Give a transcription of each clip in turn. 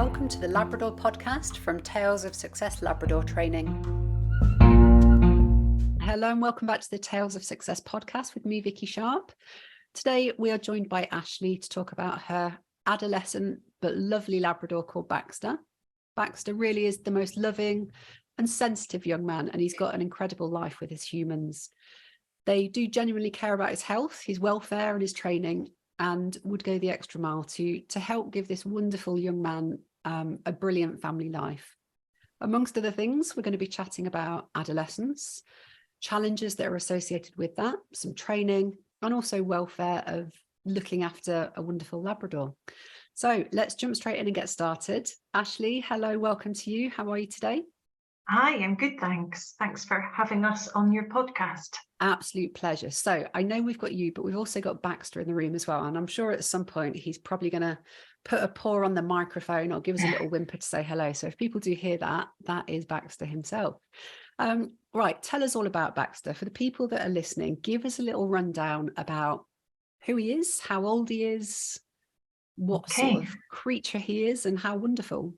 Welcome to the Labrador Podcast from Tales of Success Labrador Training. Hello and welcome back to the Tales of Success podcast with me, Vicky Sharp. Today we are joined by Ashleigh to talk about her adolescent but lovely Labrador called Baxter. Baxter really is the most loving and sensitive young man, and he's got an incredible life with his humans. They do genuinely care about his health, his welfare and his training, and would go the extra mile to help give this wonderful young man a brilliant family life. Amongst other things, we're going to be chatting about adolescence, challenges that are associated with that, some training, and also welfare of looking after a wonderful Labrador. So let's jump straight in and get started. Ashleigh, hello, welcome to you. How are you today? Hi, I'm good, thanks. Thanks for having us on your podcast. Absolute pleasure. So I know we've got you, but we've also got Baxter in the room as well. And I'm sure at some point he's probably going to put a paw on the microphone or give us a little whimper to say hello. So if people do hear that, that is Baxter himself. Right, tell us all about Baxter. For the people that are listening, give us a little rundown about who he is, how old he is, what sort of creature he is, and how wonderful.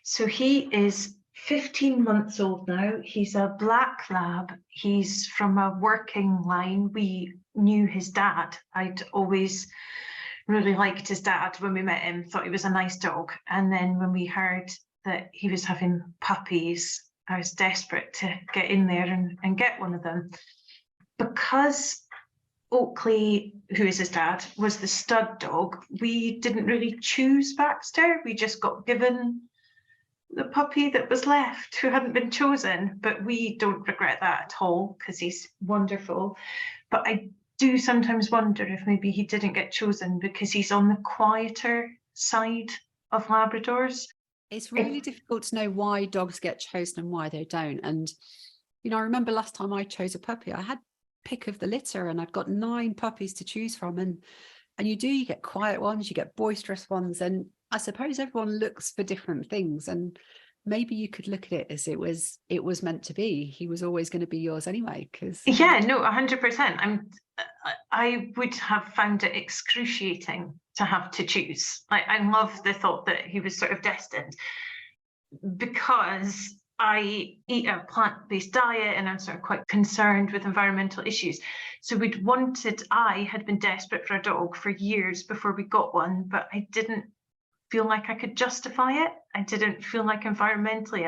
So he is 15 months old now. He's a black lab. He's from a working line. We knew his dad. I'd always really liked his dad when we met him, thought he was a nice dog. And then when we heard that he was having puppies, I was desperate to get in there and get one of them. Because Oakley, who is his dad, was the stud dog, we didn't really choose Baxter. We just got given the puppy that was left who hadn't been chosen, but we don't regret that at all because he's wonderful. But I do sometimes wonder if maybe he didn't get chosen because he's on the quieter side of Labradors. It's really difficult to know why dogs get chosen and why they don't. And, you know, I remember last time I chose a puppy, I had pick of the litter and I'd got 9 puppies to choose from. And you get quiet ones, you get boisterous ones. And I suppose everyone looks for different things. And maybe you could look at it as it was meant to be. He was always going to be yours anyway. Yeah, no, 100%. I would have found it excruciating to have to choose. I love the thought that he was sort of destined, because I eat a plant-based diet and I'm sort of quite concerned with environmental issues. So I had been desperate for a dog for years before we got one, but I didn't feel like I could justify it. I didn't feel like environmentally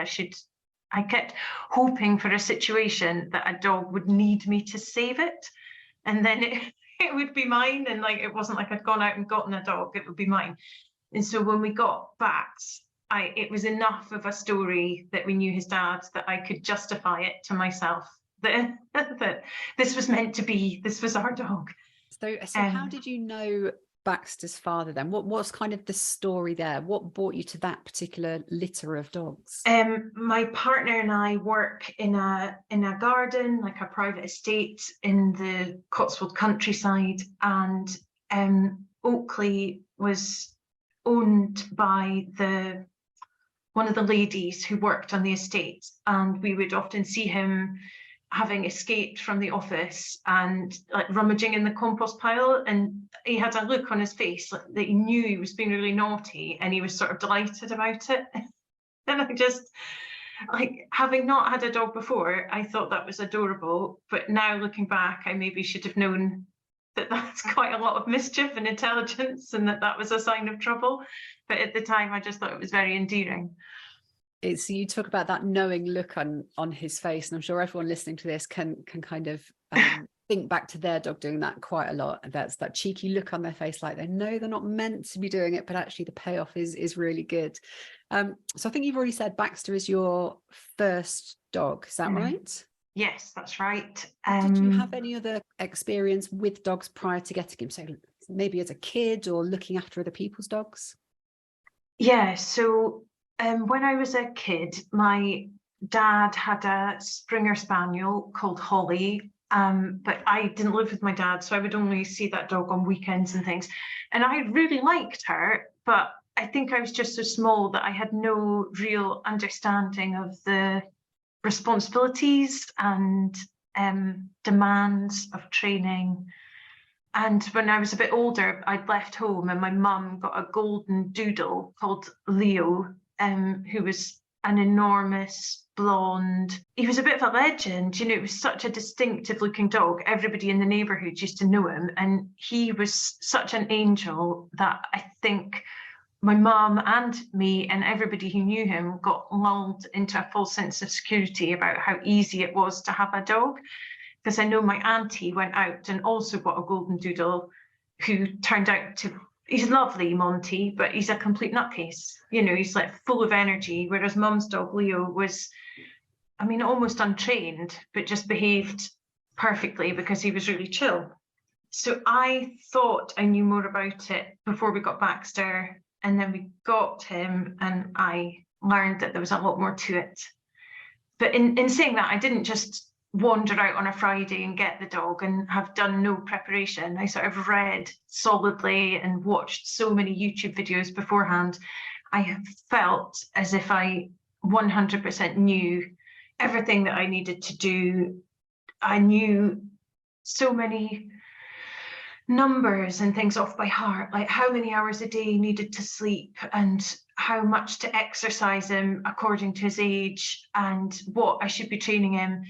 I kept hoping for a situation that a dog would need me to save it. And then it would be mine. And like, it wasn't like I'd gone out and gotten a dog, it would be mine. And so when we got Bax, it was enough of a story that we knew his dad that I could justify it to myself that this was meant to be, this was our dog. So how did you know Baxter's father then? What's kind of the story there? What brought you to that particular litter of dogs? My partner and I work in a garden, like a private estate in the Cotswold countryside, and Oakley was owned by one of the ladies who worked on the estate, and we would often see him having escaped from the office and like rummaging in the compost pile, and he had a look on his face that he knew he was being really naughty and he was sort of delighted about it. And I just, like, having not had a dog before, I thought that was adorable, but now looking back, I maybe should have known that that's quite a lot of mischief and intelligence and that was a sign of trouble. But at the time, I just thought it was very endearing. You talk about that knowing look on his face, and I'm sure everyone listening to this can kind of think back to their dog doing that quite a lot. That's that cheeky look on their face, like they know they're not meant to be doing it, but actually the payoff is really good. So I think you've already said Baxter is your first dog. Is that right? Yes, that's right. Did you have any other experience with dogs prior to getting him? So maybe as a kid or looking after other people's dogs? Yeah, so when I was a kid, my dad had a Springer Spaniel called Holly, but I didn't live with my dad, so I would only see that dog on weekends and things. And I really liked her, but I think I was just so small that I had no real understanding of the responsibilities and demands of training And when I was a bit older, I'd left home and my mum got a golden doodle called Leo, who was an enormous blonde. He was a bit of a legend, you know, it was such a distinctive looking dog. Everybody in the neighbourhood used to know him. And he was such an angel that I think my mum and me and everybody who knew him got lulled into a false sense of security about how easy it was to have a dog. Because I know my auntie went out and also got a golden doodle who turned out to, he's lovely, Monty, but he's a complete nutcase. You know, he's like full of energy, whereas mum's dog, Leo, was, I mean, almost untrained, but just behaved perfectly because he was really chill. So I thought I knew more about it before we got Baxter, and then we got him and I learned that there was a lot more to it. But in saying that, I didn't just wander out on a Friday and get the dog and have done no preparation. I sort of read solidly and watched so many YouTube videos beforehand. I have felt as if I 100% knew everything that I needed to do. I knew so many numbers and things off by heart, like how many hours a day he needed to sleep and how much to exercise him according to his age and what I should be training him.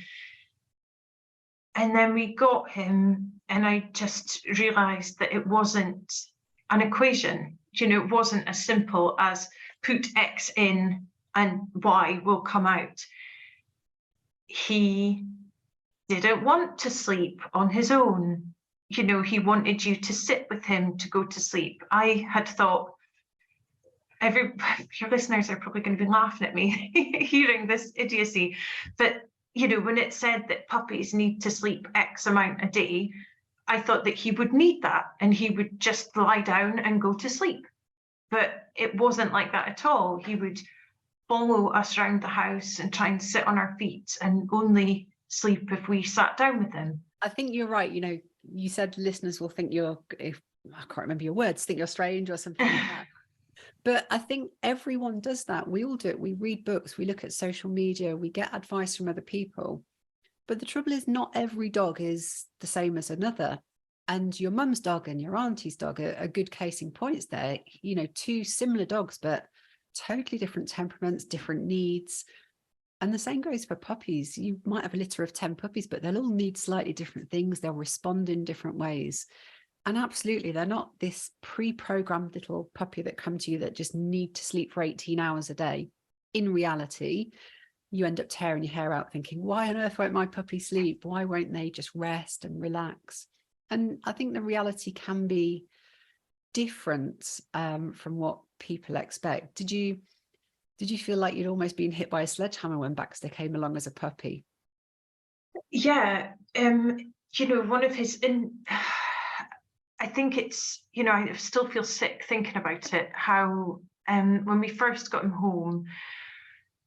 And then we got him and I just realised that it wasn't an equation. You know, it wasn't as simple as put X in and Y will come out. He didn't want to sleep on his own. You know, he wanted you to sit with him to go to sleep. I had thought, your listeners are probably going to be laughing at me hearing this idiocy, but you know, when it said that puppies need to sleep X amount a day, I thought that he would need that and he would just lie down and go to sleep. But it wasn't like that at all. He would follow us around the house and try and sit on our feet and only sleep if we sat down with him. I think you're right. You know, you said listeners will think I can't remember your words, think you're strange or something like that. But I think everyone does that. We all do it. We read books, we look at social media, we get advice from other people. But the trouble is not every dog is the same as another. And your mum's dog and your auntie's dog are good case in points there. You know, two similar dogs, but totally different temperaments, different needs. And the same goes for puppies. You might have a litter of 10 puppies, but they'll all need slightly different things. They'll respond in different ways. And absolutely, they're not this pre-programmed little puppy that come to you that just need to sleep for 18 hours a day. In reality, you end up tearing your hair out thinking, why on earth won't my puppy sleep? Why won't they just rest and relax? And I think the reality can be different from what people expect. Did you feel like you'd almost been hit by a sledgehammer when Baxter came along as a puppy? Yeah, you know, one of his I think it's, you know, I still feel sick thinking about it, how when we first got him home,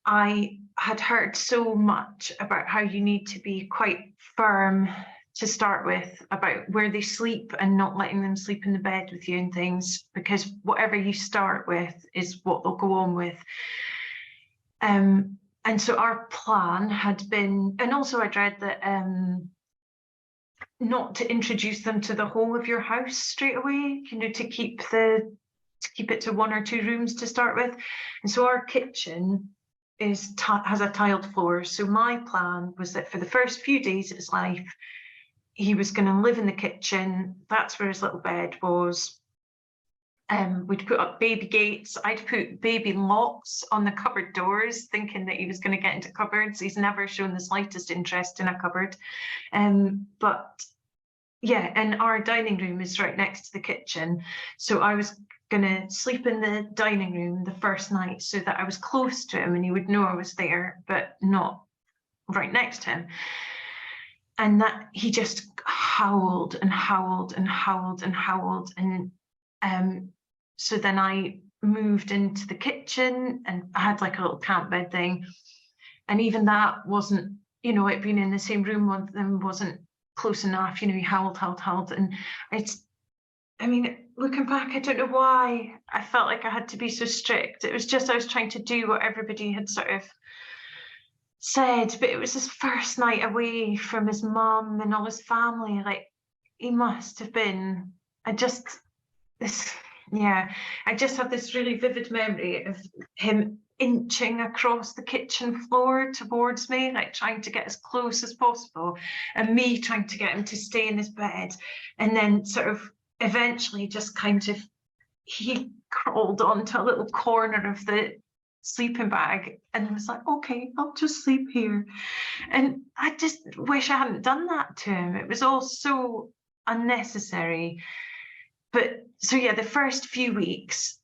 I had heard so much about how you need to be quite firm to start with about where they sleep and not letting them sleep in the bed with you and things, because whatever you start with is what they'll go on with. And so our plan had been, and also I'd read that not to introduce them to the whole of your house straight away, you know, to keep it to 1 or 2 rooms to start with. And so our kitchen has a tiled floor. So my plan was that for the first few days of his life, he was going to live in the kitchen. That's where his little bed was. We'd put up baby gates. I'd put baby locks on the cupboard doors, thinking that he was going to get into cupboards. He's never shown the slightest interest in a cupboard. But yeah, and our dining room is right next to the kitchen. So I was going to sleep in the dining room the first night so that I was close to him and he would know I was there, but not right next to him. And that he just howled and howled and howled and howled. And so then I moved into the kitchen and I had like a little camp bed thing. And even that wasn't, you know, it being in the same room with them wasn't close enough. You know, he howled. And I mean, looking back, I don't know why I felt like I had to be so strict. It was just I was trying to do what everybody had sort of said, but it was his first night away from his mum and all his family. Like, he must have been, I just have this really vivid memory of him inching across the kitchen floor towards me, like trying to get as close as possible, and me trying to get him to stay in his bed. And then sort of eventually just kind of, he crawled onto a little corner of the sleeping bag and was like, okay, I'll just sleep here. And I just wish I hadn't done that to him. It was all so unnecessary. But so yeah, the first few weeks,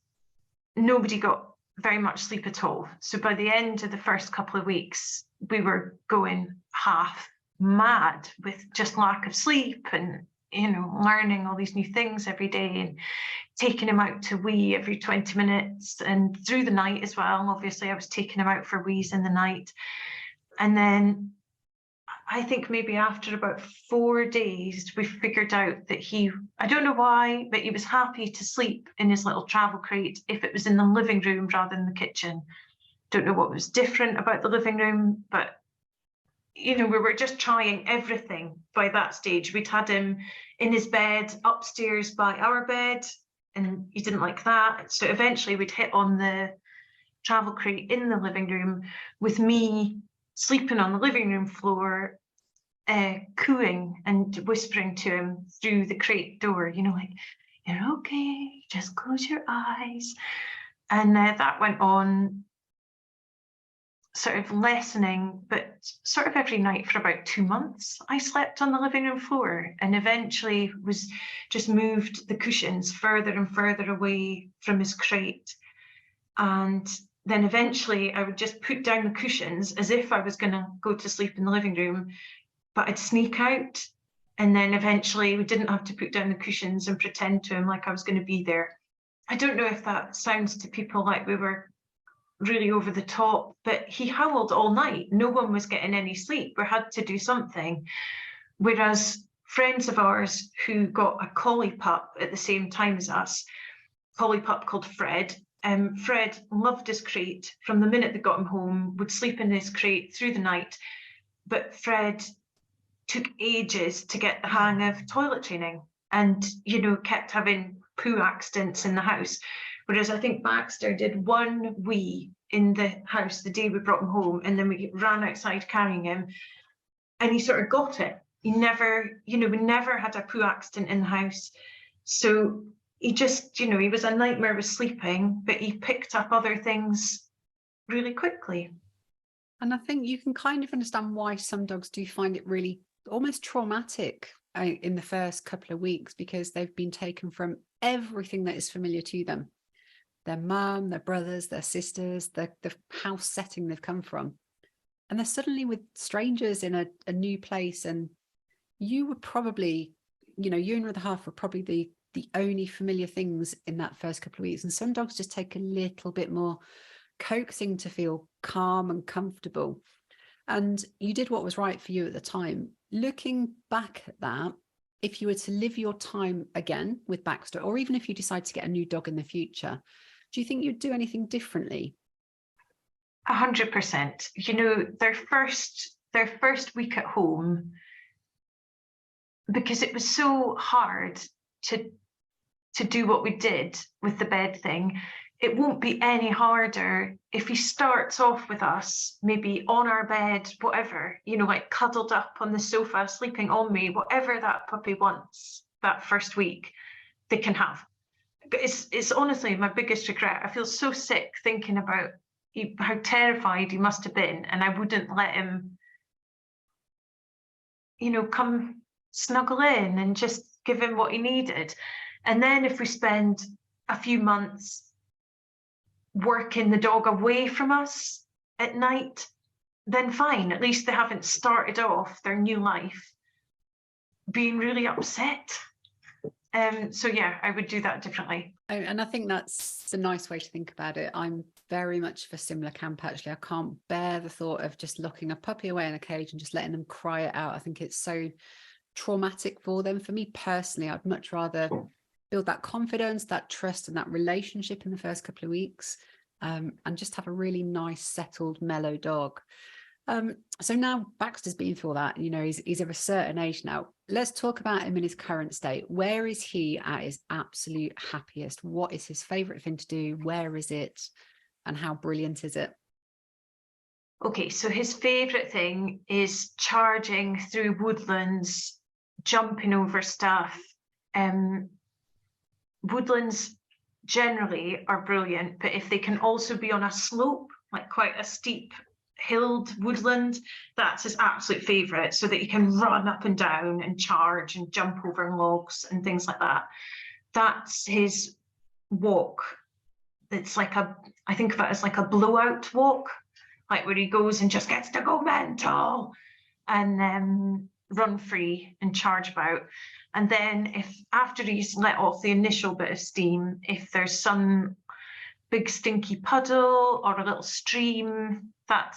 nobody got very much sleep at all. So by the end of the first couple of weeks, we were going half mad with just lack of sleep and, learning all these new things every day and taking him out to wee every 20 minutes and through the night as well. Obviously, I was taking him out for wees in the night. And then I think maybe after about 4 days, we figured out that I don't know why, but he was happy to sleep in his little travel crate if it was in the living room rather than the kitchen. Don't know what was different about the living room, but we were just trying everything by that stage. We'd had him in his bed upstairs by our bed, and he didn't like that. So eventually we'd hit on the travel crate in the living room with me sleeping on the living room floor, cooing and whispering to him through the crate door, like, you're okay, just close your eyes. And that went on sort of lessening, but sort of every night for about 2 months. I slept on the living room floor and eventually was just moved the cushions further and further away from his crate. And then eventually I would just put down the cushions as if I was going to go to sleep in the living room, but I'd sneak out. And then eventually we didn't have to put down the cushions and pretend to him like I was going to be there. I don't know if that sounds to people like we were really over the top, but he howled all night. No one was getting any sleep. We had to do something. Whereas friends of ours who got a collie pup at the same time as us, collie pup called Fred, Fred loved his crate. From the minute they got him home, would sleep in his crate through the night. But Fred took ages to get the hang of toilet training and, kept having poo accidents in the house. Whereas I think Baxter did one wee in the house the day we brought him home, and then we ran outside carrying him, and he sort of got it. He never, we never had a poo accident in the house. So he just, he was a nightmare with sleeping, but he picked up other things really quickly. And I think you can kind of understand why some dogs do find it really almost traumatic in the first couple of weeks, because they've been taken from everything that is familiar to them. Their mum, their brothers, their sisters, the house setting they've come from. And they're suddenly with strangers in a new place. And you were probably, you and your other half were probably the only familiar things in that first couple of weeks. And some dogs just take a little bit more coaxing to feel calm and comfortable. And you did what was right for you at the time. Looking back at that, if you were to live your time again with Baxter, or even if you decide to get a new dog in the future, do you think you'd do anything differently? 100%. Their first week at home, because it was so hard to do what we did with the bed thing, it won't be any harder if he starts off with us, maybe on our bed, whatever, like cuddled up on the sofa, sleeping on me, whatever that puppy wants that first week, they can have. But it's honestly my biggest regret. I feel so sick thinking about how terrified he must have been, and I wouldn't let him, come snuggle in and just give him what he needed. And then if we spend a few months working the dog away from us at night, then fine. At least they haven't started off their new life being really upset. So yeah, I would do that differently. And I think that's the nice way to think about it. I'm very much of a similar camp, actually. I can't bear the thought of just locking a puppy away in a cage and just letting them cry it out. I think it's so traumatic for them. For me personally, I'd much rather build that confidence, that trust, and that relationship in the first couple of weeks, and just have a really nice, settled, mellow dog. So now Baxter's been through all that, you know, he's of a certain age now. Let's talk about him in his current state. Where is he at his absolute happiest? What is his favorite thing to do? Where is it? And how brilliant is it? Okay, so his favorite thing is charging through woodlands, jumping over stuff. Woodlands generally are brilliant, but if they can also be on a slope, like quite a steep hilled woodland, that's his absolute favorite, so that he can run up and down and charge and jump over logs and things like that. That's his walk. It's like I think of it as like a blowout walk, like where he goes and just gets to go mental and run free and charge about. And then if after he's let off the initial bit of steam, if there's some big stinky puddle or a little stream, that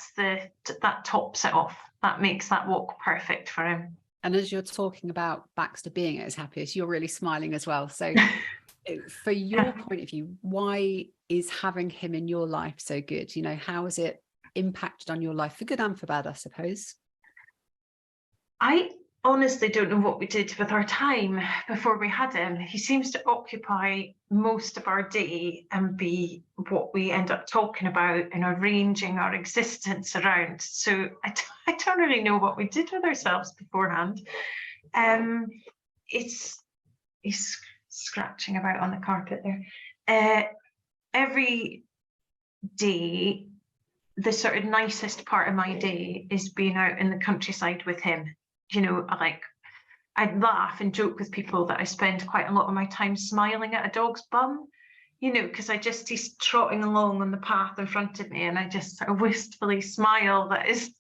tops it off. That makes that walk perfect for him. And as you're talking about Baxter being at his happiest, you're really smiling as well. So for your point of view, why is having him in your life so good? You know, how has it impacted on your life, for good and for bad, I suppose? I honestly don't know what we did with our time before we had him. He seems to occupy most of our day and be what we end up talking about and arranging our existence around. So I don't really know what we did with ourselves beforehand. He's scratching about on the carpet there. Every day, the sort of nicest part of my day is being out in the countryside with him. You know, I'd laugh and joke with people that I spend quite a lot of my time smiling at a dog's bum, you know, because he's trotting along on the path in front of me and I just sort of wistfully smile at his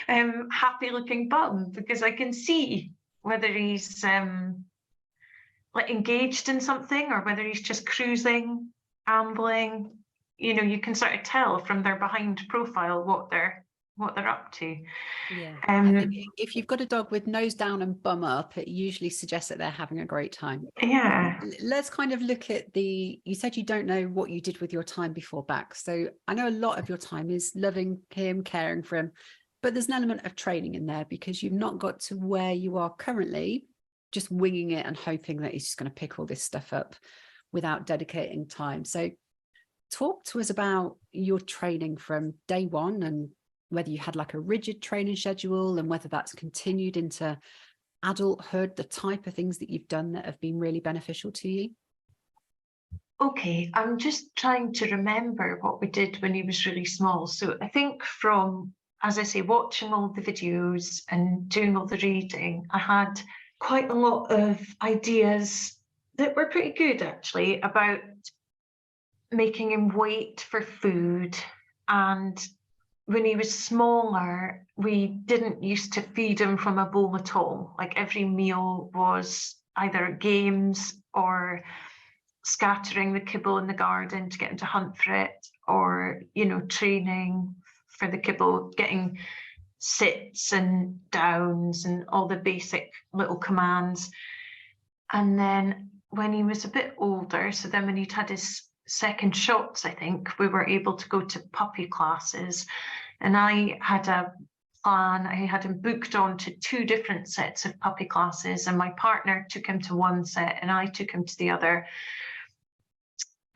happy looking bum, because I can see whether he's like engaged in something or whether he's just cruising, ambling. You know, you can sort of tell from their behind profile what they're up to. Yeah. I think if you've got a dog with nose down and bum up, it usually suggests that they're having a great time. Yeah. Let's kind of look at you said you don't know what you did with your time before Bax. So I know a lot of your time is loving him, caring for him, but there's an element of training in there because you've not got to where you are currently, just winging it and hoping that he's just going to pick all this stuff up without dedicating time. So talk to us about your training from day one and whether you had like a rigid training schedule and whether that's continued into adulthood, the type of things that you've done that have been really beneficial to you. Okay, I'm just trying to remember what we did when he was really small. So I think from, as I say, watching all the videos and doing all the reading, I had quite a lot of ideas that were pretty good actually about making him wait for food. And when he was smaller, we didn't used to feed him from a bowl at all. Like every meal was either games or scattering the kibble in the garden to get him to hunt for it, or, you know, training for the kibble, getting sits and downs and all the basic little commands. And then when he was a bit older, so then when he'd had his second shots, I think, we were able to go to puppy classes. And I had a plan. I had him booked on to 2 different sets of puppy classes, and my partner took him to one set and I took him to the other.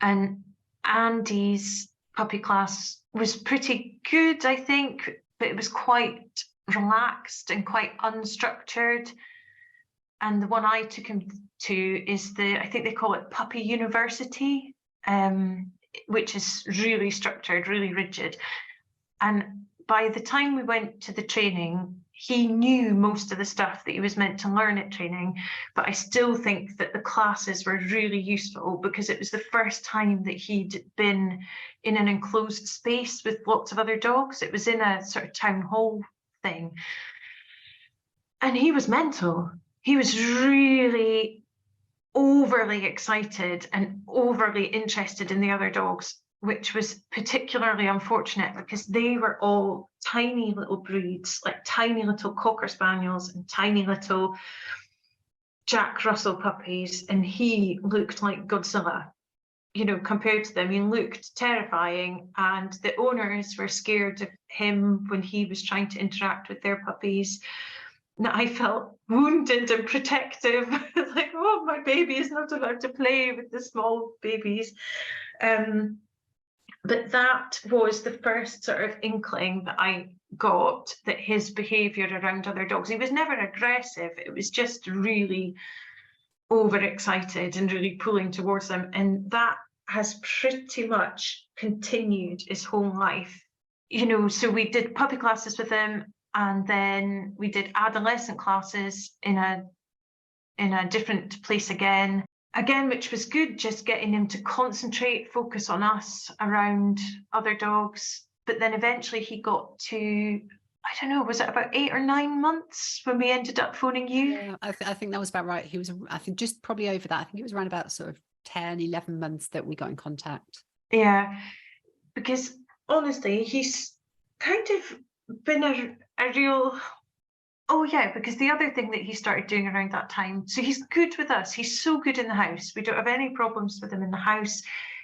And Andy's puppy class was pretty good, I think, but it was quite relaxed and quite unstructured. And the one I took him to is I think they call it Puppy University, which is really structured, really rigid. And by the time we went to the training, he knew most of the stuff that he was meant to learn at training, but I still think that the classes were really useful because it was the first time that he'd been in an enclosed space with lots of other dogs. It was in a sort of town hall thing. And he was mental. He was really overly excited and overly interested in the other dogs, which was particularly unfortunate because they were all tiny little breeds, like tiny little Cocker Spaniels and tiny little Jack Russell puppies, and he looked like Godzilla. compared to them, he looked terrifying, and the owners were scared of him when he was trying to interact with their puppies. And I felt wounded and protective, like, oh, my baby is not allowed to play with the small babies. But that was the first sort of inkling that I got, that his behaviour around other dogs, he was never aggressive, it was just really overexcited and really pulling towards them. And that has pretty much continued his whole life. So we did puppy classes with him, and then we did adolescent classes in a different place again, which was good, just getting him to concentrate, focus on us around other dogs. But then eventually he got to, I don't know, was it about 8 or 9 months when we ended up phoning you? Yeah, I think that was about right. He was, I think, just probably over that. I think it was around about sort of 10, 11 months that we got in contact. Yeah, because honestly, he's kind of been a real... Oh yeah, because the other thing that he started doing around that time, so he's good with us. He's so good in the house. We don't have any problems with him in the house.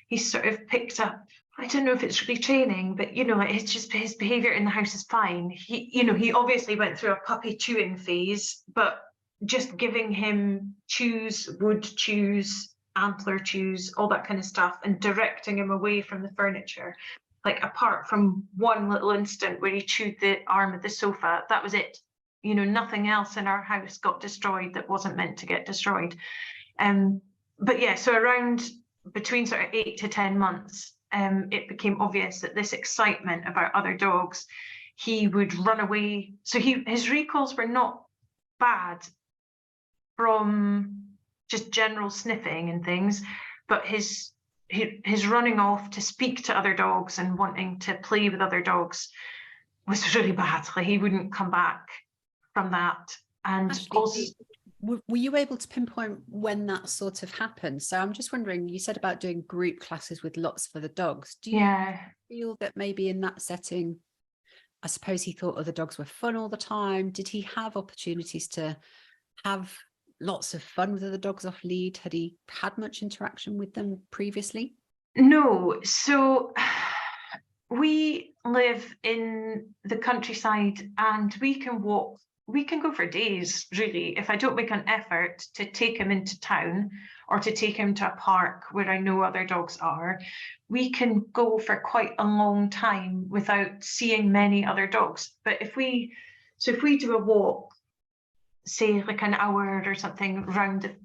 He's sort of picked up, I don't know if it's really training, but it's just his behaviour in the house is fine. He obviously went through a puppy chewing phase, but just giving him chews, wood chews, antler chews, all that kind of stuff, and directing him away from the furniture. Like, apart from one little instant where he chewed the arm of the sofa, that was it. Nothing else in our house got destroyed that wasn't meant to get destroyed. But yeah, so around between sort of 8 to 10 months, it became obvious that this excitement about other dogs, he would run away. So his recalls were not bad from just general sniffing and things, but his running off to speak to other dogs and wanting to play with other dogs was really bad. Like, he wouldn't come back from that. And Ashleigh, also, were you able to pinpoint when that sort of happened? So I'm just wondering, you said about doing group classes with lots for the dogs. Do you feel that maybe in that setting, I suppose he thought other dogs were fun all the time? Did he have opportunities to have lots of fun with other dogs off lead? Had he had much interaction with them previously? No. So we live in the countryside, and we can go for days, really. If I don't make an effort to take him into town or to take him to a park where I know other dogs are, we can go for quite a long time without seeing many other dogs. But if we do a walk, say like an hour or something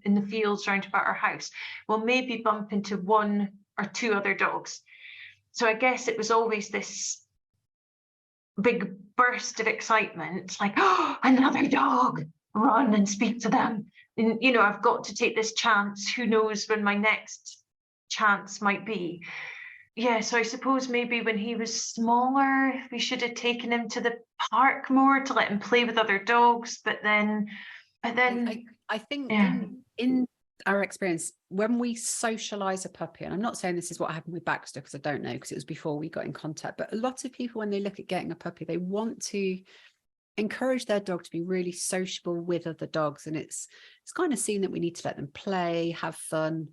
in the fields round about our house, we'll maybe bump into 1 or 2 other dogs. So I guess it was always this big burst of excitement, like, oh, another dog, run and speak to them. And, I've got to take this chance. Who knows when my next chance might be? Yeah, so I suppose maybe when he was smaller, we should have taken him to the park more to let him play with other dogs. But then I think in our experience, when we socialize a puppy, and I'm not saying this is what happened with Baxter because I don't know, because it was before we got in contact, but a lot of people, when they look at getting a puppy, they want to encourage their dog to be really sociable with other dogs. And it's kind of seen that we need to let them play, have fun.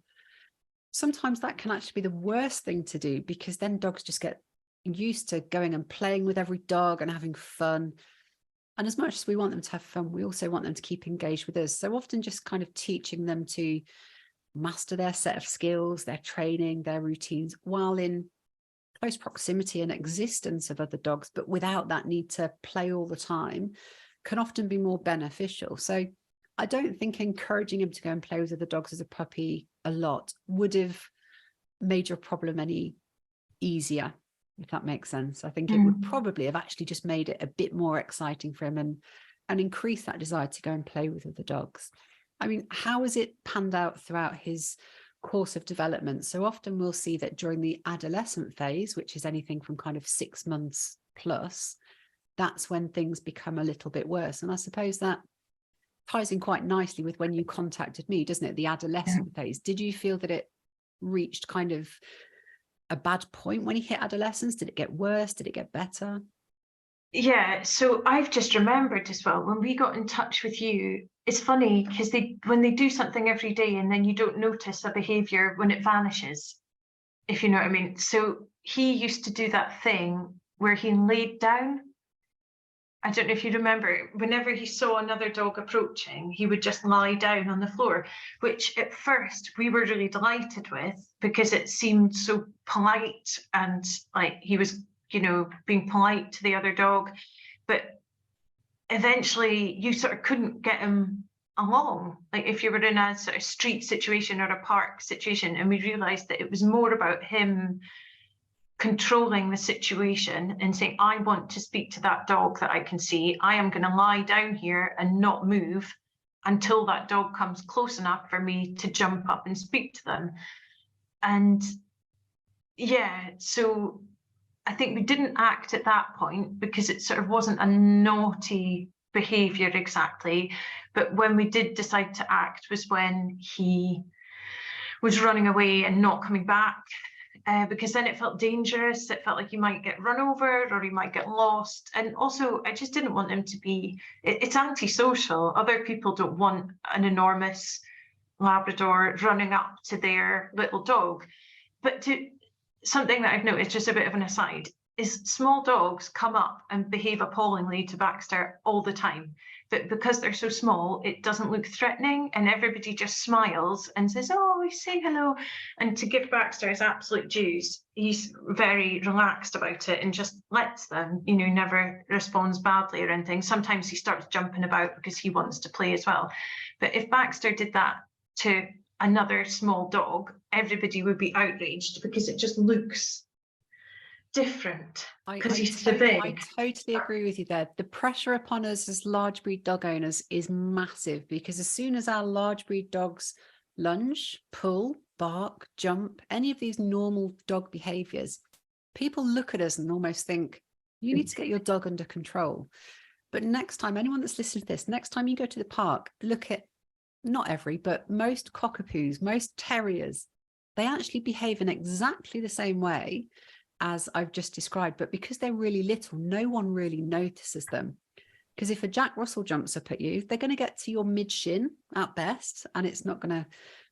Sometimes that can actually be the worst thing to do, because then dogs just get used to going and playing with every dog and having fun. And as much as we want them to have fun, we also want them to keep engaged with us. So often just kind of teaching them to master their set of skills, their training, their routines, while in close proximity and existence of other dogs, but without that need to play all the time, can often be more beneficial. So I don't think encouraging him to go and play with other dogs as a puppy a lot would have made your problem any easier, if that makes sense. I think it would probably have actually just made it a bit more exciting for him and increase that desire to go and play with other dogs. I mean, how has it panned out throughout his course of development? So often we'll see that during the adolescent phase, which is anything from kind of 6 months plus, that's when things become a little bit worse. And I suppose that ties in quite nicely with when you contacted me, doesn't it? The adolescent phase. Did you feel that it reached kind of a bad point when he hit adolescence? Did it get worse? Did it get better? Yeah, so I've just remembered as well, when we got in touch with you, it's funny because when they do something every day and then you don't notice a behaviour when it vanishes. if you know what I mean. So he used to do that thing where he laid down. I don't know if you remember, whenever he saw another dog approaching, he would just lie down on the floor, which at first we were really delighted with because it seemed so polite and like he was, being polite to the other dog. But eventually you sort of couldn't get him along. Like if you were in a sort of street situation or a park situation, and we realized that it was more about him controlling the situation and saying, I want to speak to that dog that I can see. I am going to lie down here and not move until that dog comes close enough for me to jump up and speak to them. And yeah, so I think we didn't act at that point because it sort of wasn't a naughty behavior exactly. But when we did decide to act was when he was running away and not coming back. Because then it felt dangerous. It felt like he might get run over or he might get lost. And also, I just didn't want him to be, it's antisocial. Other people don't want an enormous Labrador running up to their little dog. But something that I've noticed, just a bit of an aside, is small dogs come up and behave appallingly to Baxter all the time. But because they're so small, it doesn't look threatening, and everybody just smiles and says, oh, say hello. And to give Baxter his absolute dues, he's very relaxed about it and just lets them, never responds badly or anything. Sometimes he starts jumping about because he wants to play as well. But if Baxter did that to another small dog, everybody would be outraged because it just looks different because he's so big. I totally agree with you there. The pressure upon us as large breed dog owners is massive because as soon as our large breed dogs lunge, pull, bark, jump, any of these normal dog behaviors, people look at us and almost think, you need to get your dog under control. But next time, anyone that's listening to this, next time you go to the park, look at not every, but most cockapoos, most terriers, they actually behave in exactly the same way as I've just described, but because they're really little, no one really notices them. Because if a Jack Russell jumps up at you, they're going to get to your mid-shin at best, and it's not going to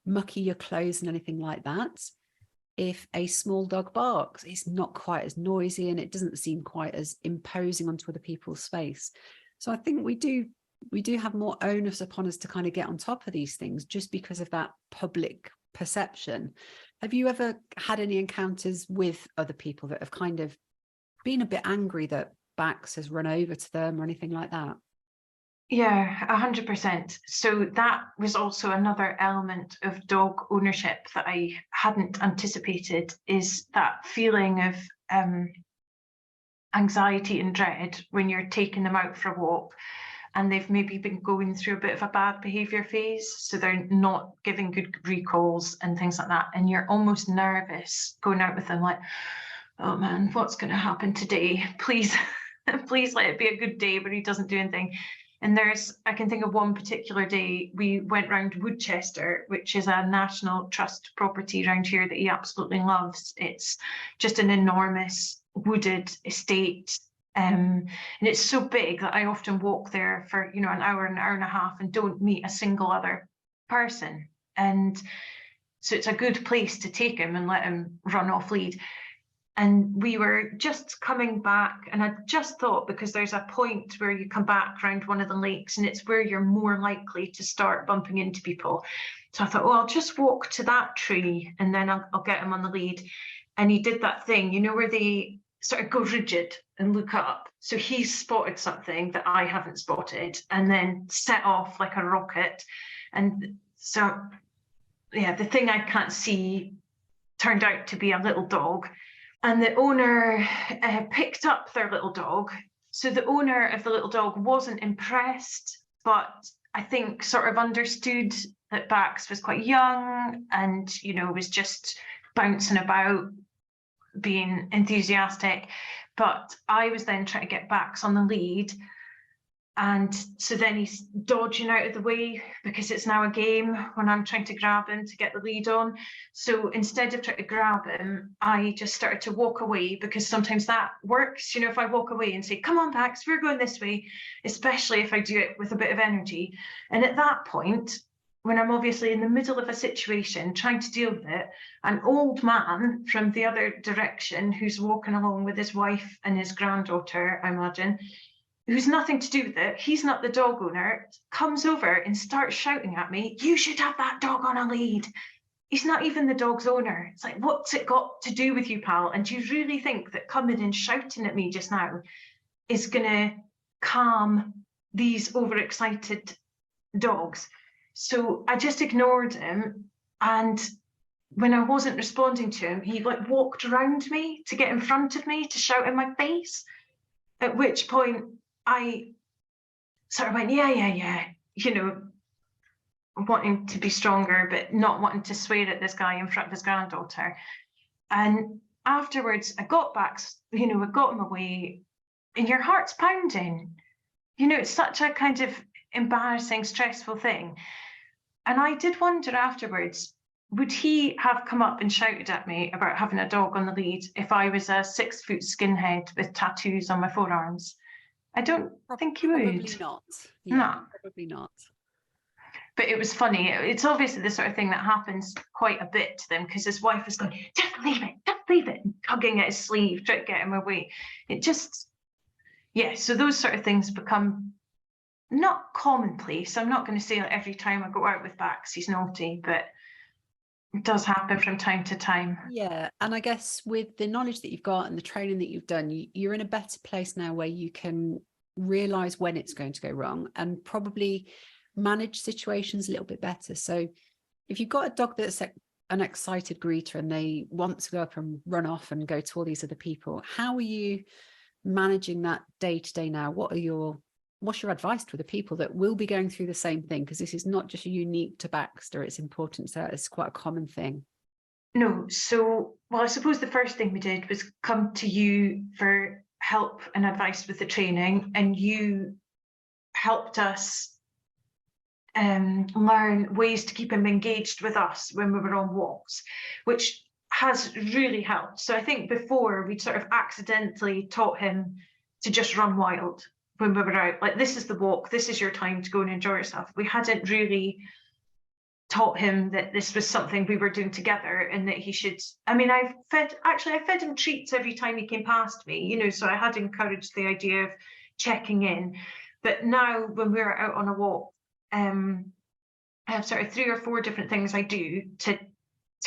mucky your clothes and anything like that. If a small dog barks, it's not quite as noisy and it doesn't seem quite as imposing onto other people's space. So I think we do have more onus upon us to kind of get on top of these things just because of that public perception. Have you ever had any encounters with other people that have kind of been a bit angry that Bax has run over to them or anything like that? Yeah, 100%. So that was also another element of dog ownership that I hadn't anticipated, is that feeling of anxiety and dread when you're taking them out for a walk and they've maybe been going through a bit of a bad behavior phase, so they're not giving good recalls and things like that, and you're almost nervous going out with them, like, oh man, what's going to happen today? Please please let it be a good day where he doesn't do anything. And I can think of one particular day we went round Woodchester, which is a National Trust property around here that he absolutely loves. It's just an enormous wooded estate. And it's so big that I often walk there for, an hour and a half and don't meet a single other person. And so it's a good place to take him and let him run off lead. And we were just coming back, and I just thought, because there's a point where you come back around one of the lakes and it's where you're more likely to start bumping into people. So I thought, I'll just walk to that tree and then I'll get him on the lead. And he did that thing, where they sort of go rigid and look up. So he spotted something that I haven't spotted and then set off like a rocket. And so, yeah, the thing I can't see turned out to be a little dog. And the owner picked up their little dog. So the owner of the little dog wasn't impressed, but I think sort of understood that Bax was quite young and, was just bouncing about, being enthusiastic. But I was then trying to get Bax on the lead. And so then he's dodging out of the way because it's now a game when I'm trying to grab him to get the lead on. So instead of trying to grab him, I just started to walk away, because sometimes that works. If I walk away and say, come on, Bax, we're going this way, especially if I do it with a bit of energy. And at that point, when I'm obviously in the middle of a situation trying to deal with it, an old man from the other direction who's walking along with his wife and his granddaughter, I imagine, who's nothing to do with it, he's not the dog owner, comes over and starts shouting at me, "You should have that dog on a lead." He's not even the dog's owner. It's like, what's it got to do with you, pal? And do you really think that coming and shouting at me just now is going to calm these overexcited dogs? So I just ignored him. And when I wasn't responding to him, he like walked around me to get in front of me to shout in my face. At which point I sort of went, yeah, you know, wanting to be stronger, but not wanting to swear at this guy in front of his granddaughter. And afterwards, I got back, you know, I got him away, and your heart's pounding. You know, it's such a kind of embarrassing, stressful thing. And I did wonder afterwards, would he have come up and shouted at me about having a dog on the lead if I was a 6-foot skinhead with tattoos on my forearms? I don't think he would. Probably not. Yeah, no. Probably not. But it was funny. It's obviously the sort of thing that happens quite a bit to them, because his wife was going, just leave it, and tugging at his sleeve, trying to get him away. It just, yeah, so those sort of things become not commonplace. I'm not going to say that every time I go out with Bax, he's naughty, but it does happen from time to time. Yeah, and I guess with the knowledge that you've got and the training that you've done, you're in a better place now where you can realise when it's going to go wrong and probably manage situations a little bit better. So if you've got a dog that's an excited greeter and they want to go up and run off and go to all these other people, how are you managing that day to day now? What's your advice to the people that will be going through the same thing? Because this is not just unique to Baxter, it's important, so it's quite a common thing. No, so, well, I suppose the first thing we did was come to you for help and advice with the training, and you helped us learn ways to keep him engaged with us when we were on walks, which has really helped. So I think before we'd sort of accidentally taught him to just run wild when we were out, like, this is the walk, this is your time to go and enjoy yourself. We hadn't really taught him that this was something we were doing together and that he should, I mean, I fed him treats every time he came past me, you know, so I had encouraged the idea of checking in. But now when we're out on a walk, I have sort of 3 or 4 different things I do to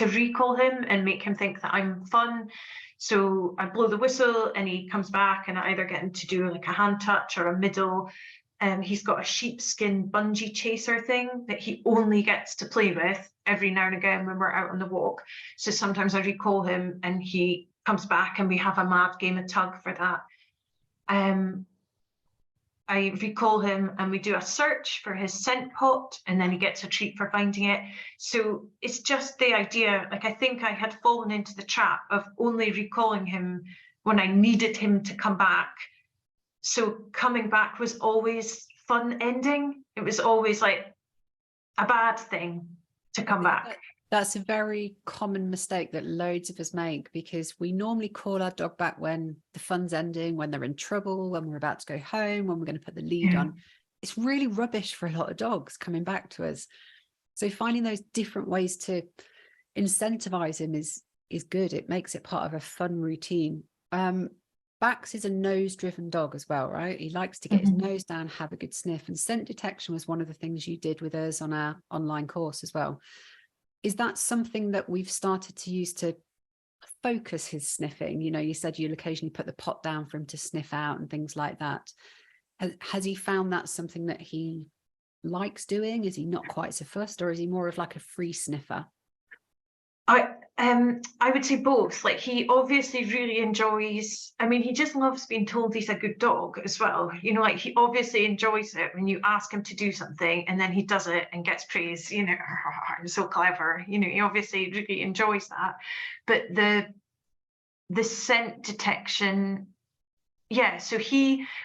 recall him and make him think that I'm fun. So I blow the whistle and he comes back, and I either get him to do like a hand touch or a middle. He's got a sheepskin bungee chaser thing that he only gets to play with every now and again when we're out on the walk. So sometimes I recall him and he comes back and we have a mad game of tug for that. I recall him and we do a search for his scent pot, and then he gets a treat for finding it. So it's just the idea, like, I think I had fallen into the trap of only recalling him when I needed him to come back. So coming back was always fun ending. It was always like a bad thing to come back. That's a very common mistake that loads of us make, because we normally call our dog back when the fun's ending, when they're in trouble, when we're about to go home, when we're going to put the lead on. It's really rubbish for a lot of dogs coming back to us. So finding those different ways to incentivize him is good. It makes it part of a fun routine. Bax is a nose-driven dog as well, right? He likes to get his nose down, have a good sniff, and scent detection was one of the things you did with us on our online course as well. Is that something that we've started to use to focus his sniffing? You know, you said you'll occasionally put the pot down for him to sniff out and things like that. Has he found that something that he likes doing? Is he not quite so fussed, or is he more of like a free sniffer? I would say both. Like, he obviously really enjoys, I mean, he just loves being told he's a good dog as well. You know, like, he obviously enjoys it when you ask him to do something and then he does it and gets praise, you know, I'm so clever. You know, he obviously really enjoys that. But the scent detection, yeah, so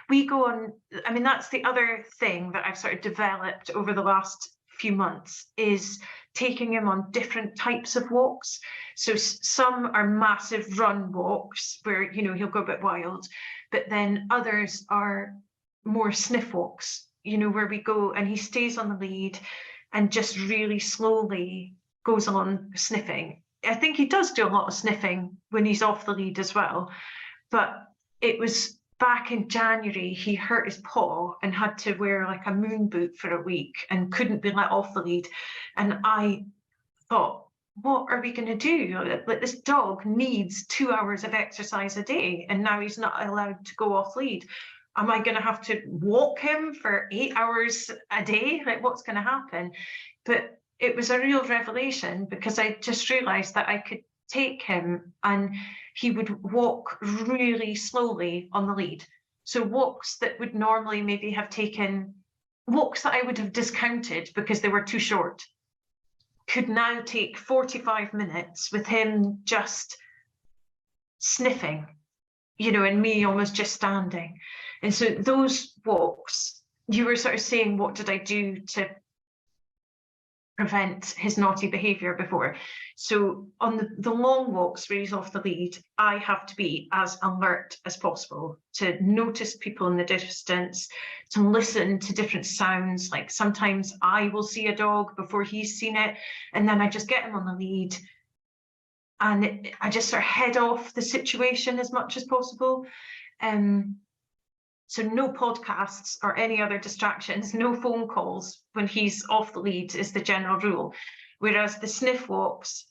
we go on, I mean, that's the other thing that I've sort of developed over the last few months, is taking him on different types of walks. So some are massive run walks where, you know, he'll go a bit wild, but then others are more sniff walks, you know, where we go and he stays on the lead and just really slowly goes on sniffing. I think he does do a lot of sniffing when he's off the lead as well. But it was back in January, he hurt his paw and had to wear like a moon boot for a week and couldn't be let off the lead. And I thought, what are we going to do? Like, this dog needs 2 hours of exercise a day, and now he's not allowed to go off lead. Am I going to have to walk him for 8 hours a day? Like, what's going to happen? But it was a real revelation, because I just realized that I could take him and he would walk really slowly on the lead. So walks that would normally maybe have taken, walks that I would have discounted because they were too short, could now take 45 minutes with him just sniffing, you know, and me almost just standing. And so those walks, you were sort of saying, what did I do to prevent his naughty behaviour before? So on the long walks where he's off the lead, I have to be as alert as possible to notice people in the distance, to listen to different sounds. Like sometimes I will see a dog before he's seen it, and then I just get him on the lead and I just sort of head off the situation as much as possible. So no podcasts or any other distractions, no phone calls when he's off the lead is the general rule. Whereas the sniff walks,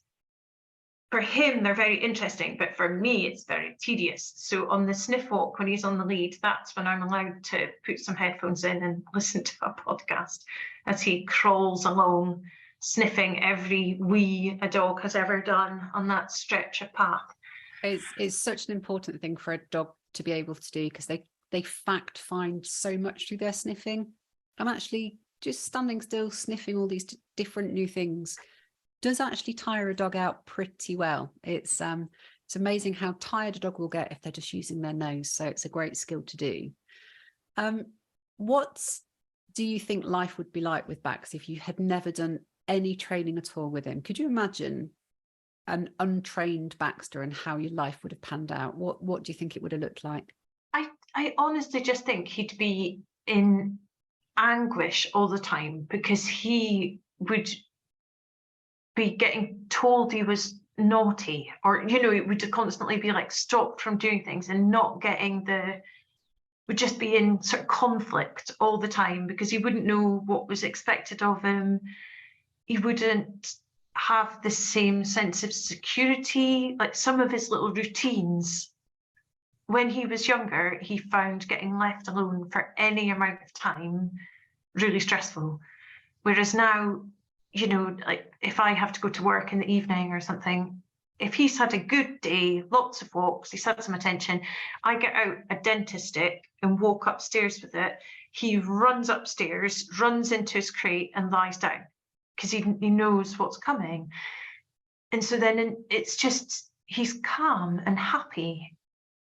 for him, they're very interesting, but for me, it's very tedious. So on the sniff walk, when he's on the lead, that's when I'm allowed to put some headphones in and listen to a podcast as he crawls along, sniffing every wee a dog has ever done on that stretch of path. It's such an important thing for a dog to be able to do, because they fact find so much through their sniffing. I'm actually just standing still, sniffing all these different new things does actually tire a dog out pretty well. It's amazing how tired a dog will get if they're just using their nose. So it's a great skill to do. What do you think life would be like with Bax if you had never done any training at all with him? Could you imagine an untrained Baxter and how your life would have panned out? What do you think it would have looked like? I honestly just think he'd be in anguish all the time, because he would be getting told he was naughty, or, you know, it would constantly be like stopped from doing things and not getting would just be in sort of conflict all the time, because he wouldn't know what was expected of him. He wouldn't have the same sense of security. Like some of his little routines, when he was younger, he found getting left alone for any amount of time really stressful. Whereas now, you know, like if I have to go to work in the evening or something, if he's had a good day, lots of walks, he's had some attention, I get out a dentist stick and walk upstairs with it. He runs upstairs, runs into his crate and lies down, because he knows what's coming. And so then it's just, he's calm and happy.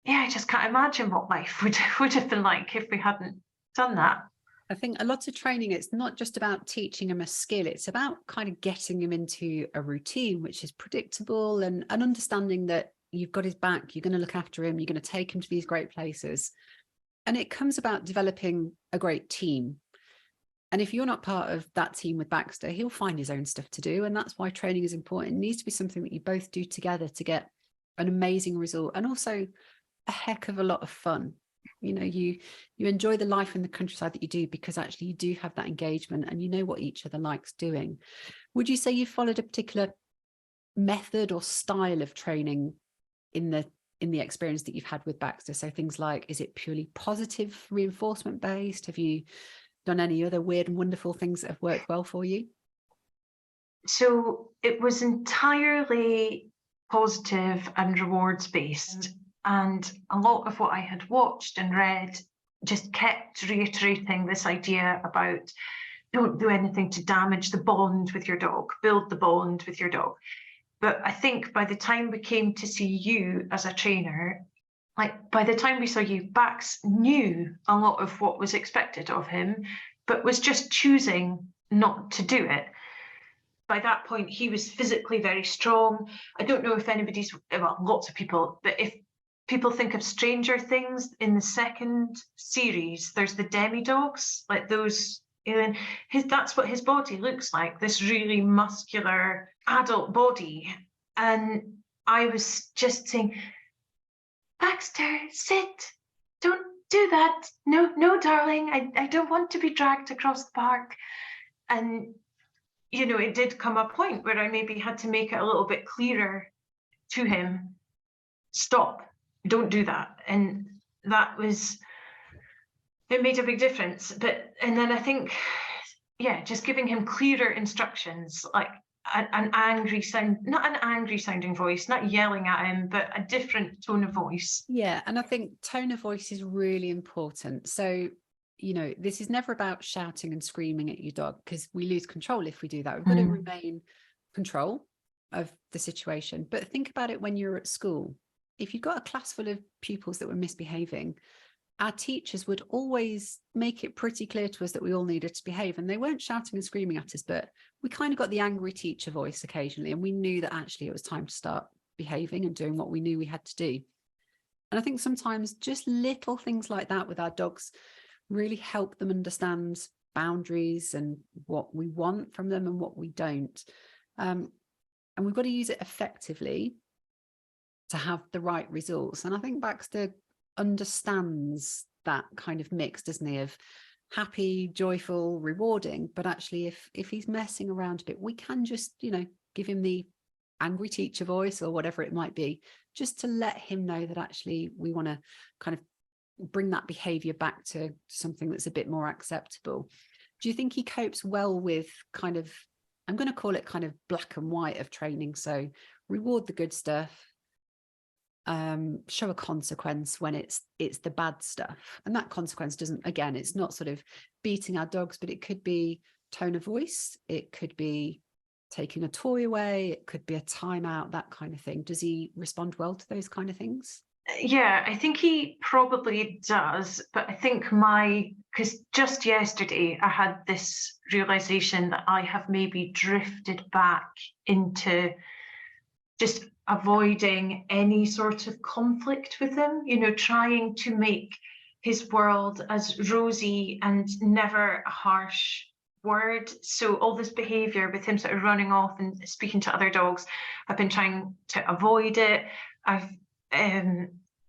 Yeah, I just can't imagine what life would have been like if we hadn't done that. I think a lot of training, it's not just about teaching him a skill, it's about kind of getting him into a routine which is predictable, and understanding that you've got his back, you're going to look after him, you're going to take him to these great places. And it comes about developing a great team. And if you're not part of that team with Baxter, he'll find his own stuff to do. And that's why training is important. It needs to be something that you both do together to get an amazing result, and also a heck of a lot of fun. You know, you enjoy the life in the countryside that you do, because actually you do have that engagement and you know what each other likes doing. Would you say you followed a particular method or style of training in the experience that you've had with Baxter? So things like, is it purely positive reinforcement based? Have you done any other weird and wonderful things that have worked well for you? So it was entirely positive and rewards based. And a lot of what I had watched and read just kept reiterating this idea about don't do anything to damage the bond with your dog, build the bond with your dog. But I think by the time we came to see you as a trainer, like by the time we saw you, Bax knew a lot of what was expected of him, but was just choosing not to do it. By that point, he was physically very strong. I don't know if anybody's, well, lots of people, but if people think of Stranger Things, in the second series, there's the demi-dogs, like those And that's what his body looks like, this really muscular adult body. And I was just saying, Baxter, sit, don't do that. No, darling, I don't want to be dragged across the park. And, you know, it did come a point where I maybe had to make it a little bit clearer to him, stop, don't do that. And that was, it made a big difference. And then I think, yeah, just giving him clearer instructions, like an angry sound, not an angry sounding voice, not yelling at him, but a different tone of voice. Yeah, and I think tone of voice is really important. So, you know, this is never about shouting and screaming at your dog, because we lose control if we do that. We've got to remain control of the situation. But think about it when you're at school. If you've got a class full of pupils that were misbehaving, our teachers would always make it pretty clear to us that we all needed to behave, and they weren't shouting and screaming at us, but we kind of got the angry teacher voice occasionally, and we knew that actually it was time to start behaving and doing what we knew we had to do. And I think sometimes just little things like that with our dogs really help them understand boundaries and what we want from them and what we don't. And we've got to use it effectively to have the right results. And I think Baxter understands that kind of mix, doesn't he, of happy, joyful, rewarding, but actually if he's messing around a bit, we can just, you know, give him the angry teacher voice or whatever it might be, just to let him know that actually we want to kind of bring that behavior back to something that's a bit more acceptable. Do you think he copes well with kind of, I'm going to call it kind of black and white of training? So reward the good stuff, show a consequence when it's the bad stuff, and that consequence doesn't, again, it's not sort of beating our dogs, but it could be tone of voice, it could be taking a toy away, it could be a timeout, that kind of thing. Does he respond well to those kind of things? Yeah, I think he probably does, but I think because just yesterday I had this realization that I have maybe drifted back into just avoiding any sort of conflict with him, you know, trying to make his world as rosy and never a harsh word. So all this behavior with him sort of running off and speaking to other dogs, I've been trying to avoid it. I've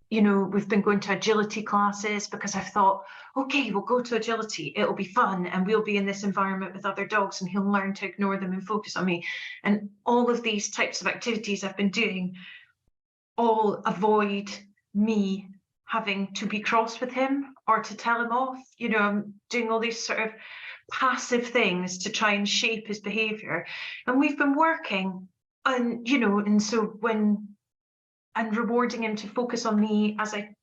you know, we've been going to agility classes because I've thought, okay, we'll go to agility, it'll be fun, and we'll be in this environment with other dogs and he'll learn to ignore them and focus on me. And all of these types of activities I've been doing all avoid me having to be cross with him or to tell him off. You know, I'm doing all these sort of passive things to try and shape his behavior. And we've been working on, you know, and so and rewarding him to focus on me as I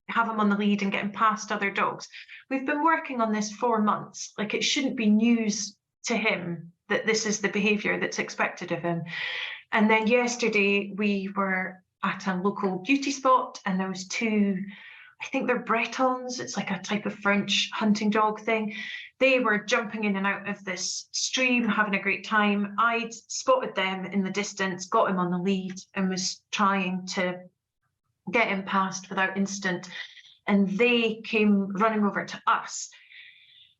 have him on the lead and getting past other dogs. We've been working on this 4 months. Like, it shouldn't be news to him that this is the behavior that's expected of him. And then yesterday we were at a local beauty spot and there was two, I think they're Bretons, it's like a type of French hunting dog thing. They were jumping in and out of this stream, having a great time. I'd spotted them in the distance, got him on the lead and was trying to get him past without incident. And they came running over to us.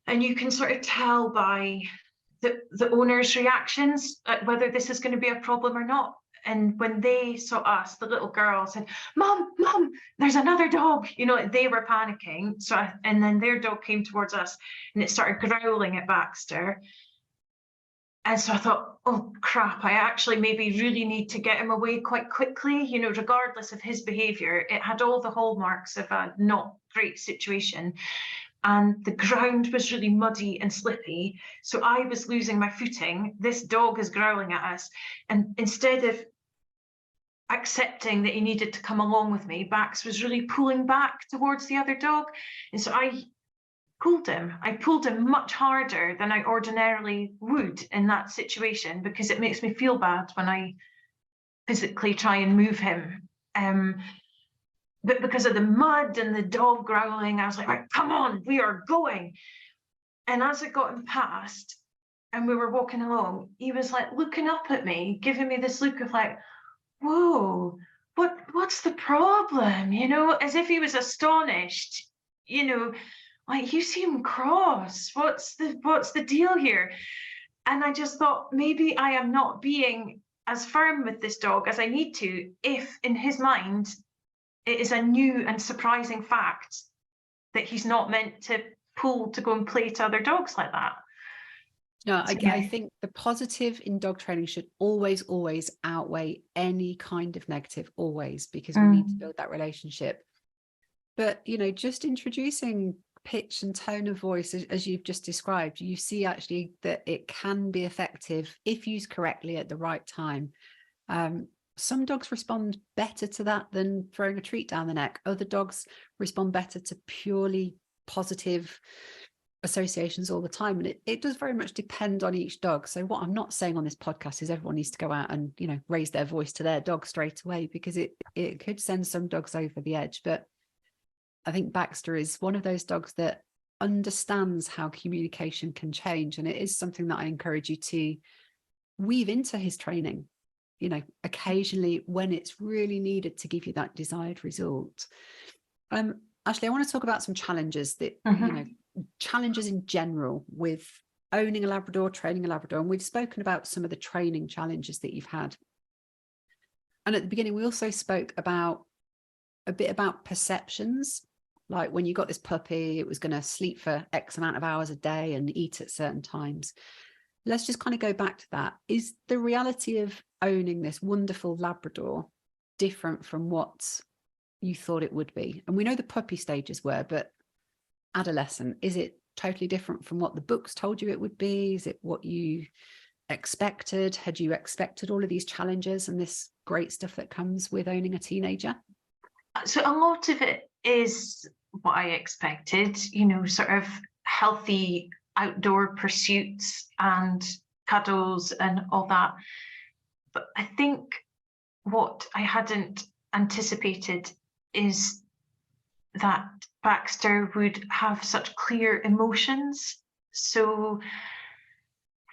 And you can sort of tell by the owner's reactions whether this is going to be a problem or not. And when they saw us, the little girl said, Mom, there's another dog. You know, they were panicking. And then their dog came towards us and it started growling at Baxter. And so I thought, oh, crap, I actually maybe really need to get him away quite quickly. You know, regardless of his behavior, it had all the hallmarks of a not great situation. And the ground was really muddy and slippy. So I was losing my footing. This dog is growling at us. And instead of accepting that he needed to come along with me, Bax was really pulling back towards the other dog. And so I pulled him. I pulled him much harder than I ordinarily would in that situation, because it makes me feel bad when I physically try and move him. But because of the mud and the dog growling, I was like, right, come on, we are going. And as I got him past and we were walking along, he was like looking up at me, giving me this look of like, whoa, what's the problem? You know, as if he was astonished. You know, like, you seem cross. What's the deal here? And I just thought, maybe I am not being as firm with this dog as I need to, if in his mind it is a new and surprising fact that he's not meant to pull to go and play to other dogs like that. No, I think the positive in dog training should always outweigh any kind of negative, always, because we need to build that relationship. But, you know, just introducing pitch and tone of voice, as you've just described, you see actually that it can be effective if used correctly at the right time. Some dogs respond better to that than throwing a treat down the neck. Other dogs respond better to purely positive associations all the time, and it does very much depend on each dog. So what I'm not saying on this podcast is everyone needs to go out and, you know, raise their voice to their dog straight away, because it could send some dogs over the edge. But I think Baxter is one of those dogs that understands how communication can change, and it is something that I encourage you to weave into his training, you know, occasionally when it's really needed to give you that desired result. Ashleigh, I want to talk about some challenges that, you know, challenges in general with owning a Labrador, training a Labrador. And we've spoken about some of the training challenges that you've had. And at the beginning, we also spoke about a bit about perceptions, like when you got this puppy, it was going to sleep for X amount of hours a day and eat at certain times. Let's just kind of go back to that. Is the reality of owning this wonderful Labrador different from what you thought it would be? And we know the puppy stages were, but adolescent, is it totally different from what the books told you it would be? Is it what you expected? Had you expected all of these challenges and this great stuff that comes with owning a teenager? So a lot of it is what I expected, you know, sort of healthy outdoor pursuits and cuddles and all that. But I think what I hadn't anticipated is that Baxter would have such clear emotions. So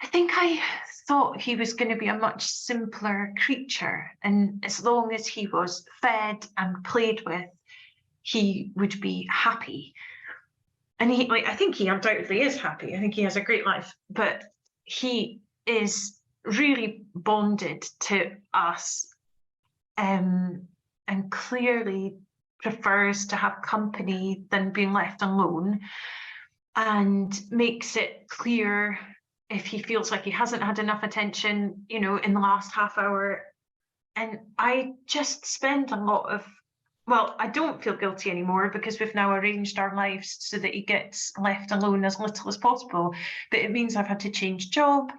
I think I thought he was going to be a much simpler creature, and as long as he was fed and played with, he would be happy. And he, like, I think he undoubtedly is happy. I think he has a great life, but he is really bonded to us, and clearly prefers to have company than being left alone, and makes it clear if he feels like he hasn't had enough attention, you know, in the last half hour. And I just spend a lot of, well, I don't feel guilty anymore because we've now arranged our lives so that he gets left alone as little as possible. But it means I've had to change job,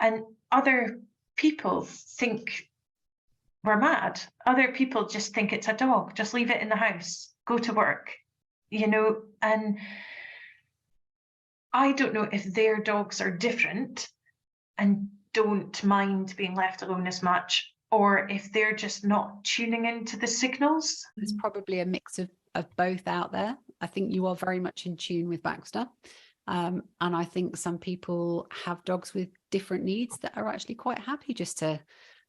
and other people think we're mad. Other people just think it's a dog. Just leave it in the house, go to work, you know. And I don't know if their dogs are different and don't mind being left alone as much, or if they're just not tuning into the signals. There's probably a mix of both out there. I think you are very much in tune with Baxter. And I think some people have dogs with different needs that are actually quite happy just to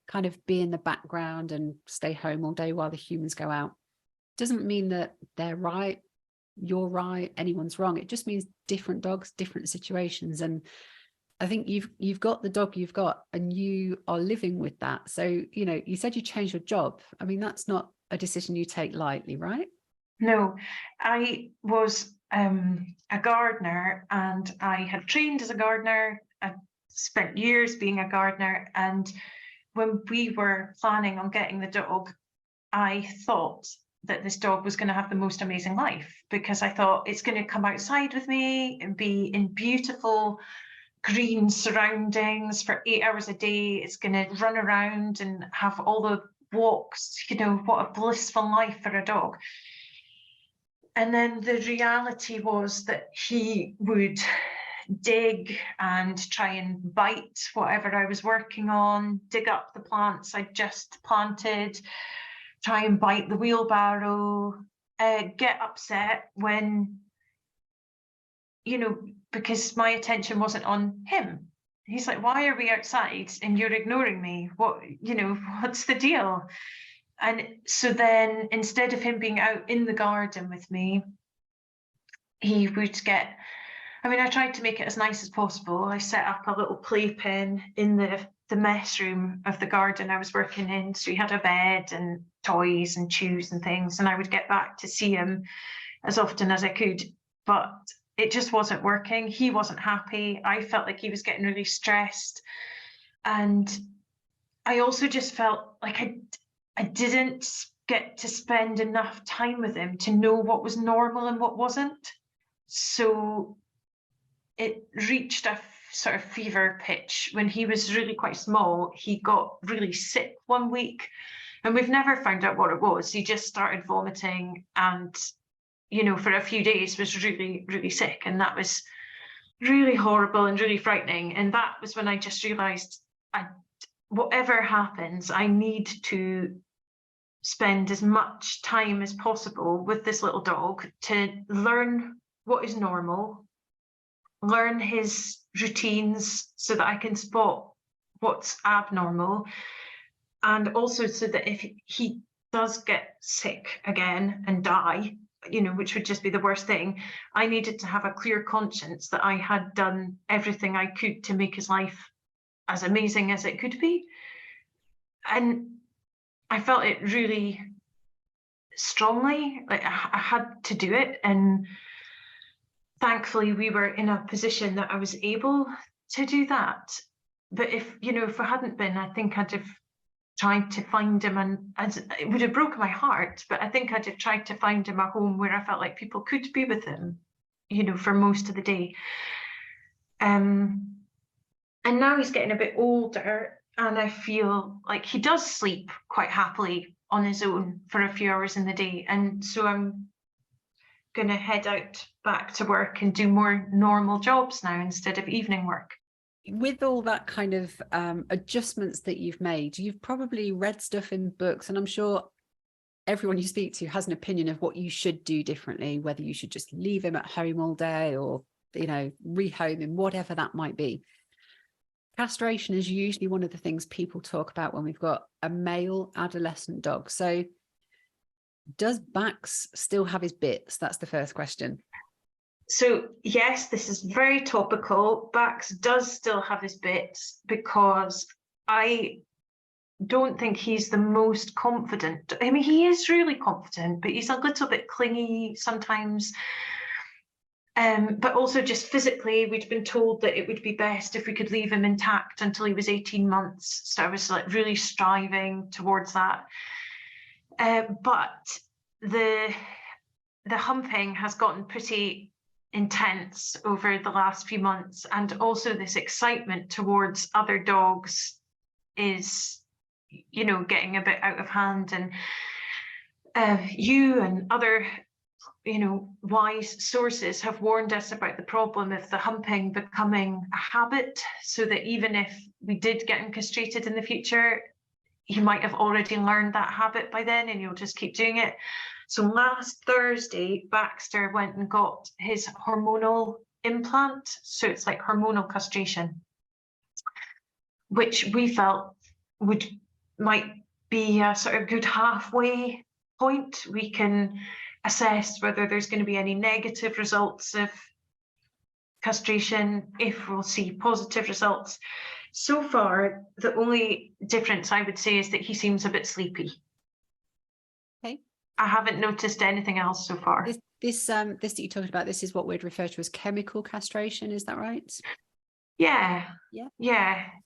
kind of be in the background and stay home all day while the humans go out. Doesn't mean that they're right, you're right, anyone's wrong. It just means different dogs, different situations. And I think you've got the dog you've got, and you are living with that. So, you know, you said you changed your job. I mean, that's not a decision you take lightly, right? No, I was a gardener, and I had trained as a gardener. I spent years being a gardener, and when we were planning on getting the dog, I thought that this dog was going to have the most amazing life, because I thought it's going to come outside with me and be in beautiful green surroundings for 8 hours a day. It's going to run around and have all the walks, you know, what a blissful life for a dog. And then the reality was that he would dig and try and bite whatever I was working on, dig up the plants I'd just planted, try and bite the wheelbarrow, get upset when, you know, because my attention wasn't on him. He's like, why are we outside and you're ignoring me? What, you know, what's the deal? And so then instead of him being out in the garden with me, he would get, I mean, I tried to make it as nice as possible. I set up a little playpen in the mess room of the garden I was working in. So he had a bed and toys and chews and things, and I would get back to see him as often as I could. But it just wasn't working. He wasn't happy. I felt like he was getting really stressed. And I also just felt like I didn't get to spend enough time with him to know what was normal and what wasn't. So it reached a sort of fever pitch. When he was really quite small, he got really sick one week, and we've never found out what it was. He just started vomiting and, you know, for a few days was really, really sick. And that was really horrible and really frightening. And that was when I just realized, whatever happens, I need to spend as much time as possible with this little dog to learn what is normal, learn his routines so that I can spot what's abnormal, and also so that if he does get sick again and die, you know, which would just be the worst thing, I needed to have a clear conscience that I had done everything I could to make his life as amazing as it could be. And I felt it really strongly, like I had to do it. And thankfully we were in a position that I was able to do that. But if I hadn't been, I think I'd have tried to find him, and it would have broken my heart, but I think I'd have tried to find him a home where I felt like people could be with him, for most of the day. And now he's getting a bit older, and I feel like he does sleep quite happily on his own for a few hours in the day. And so I'm going to head out back to work and do more normal jobs now instead of evening work. With all that kind of adjustments that you've made, you've probably read stuff in books, and I'm sure everyone you speak to has an opinion of what you should do differently, whether you should just leave him at home all day or, rehome him, whatever that might be. Castration is usually one of the things people talk about when we've got a male adolescent dog. So does Bax still have his bits? That's the first question. So yes, this is very topical. Bax does still have his bits because I don't think he's the most confident. I mean, he is really confident, but he's a little bit clingy sometimes. But also just physically, we'd been told that it would be best if we could leave him intact until he was 18 months. So I was like really striving towards that. But the humping has gotten pretty intense over the last few months, and also this excitement towards other dogs is, getting a bit out of hand. And you and other wise sources have warned us about the problem of the humping becoming a habit, so that even if we did get him castrated in the future, he might have already learned that habit by then and you'll just keep doing it. So last Thursday, Baxter went and got his hormonal implant. So it's like hormonal castration, which we felt might be a sort of good halfway point. We can assess whether there's going to be any negative results of castration, if we'll see positive results. So far, the only difference I would say is that he seems a bit sleepy. Okay. I haven't noticed anything else so far. This that you talked about, this is what we'd refer to as chemical castration, is that right? Yeah.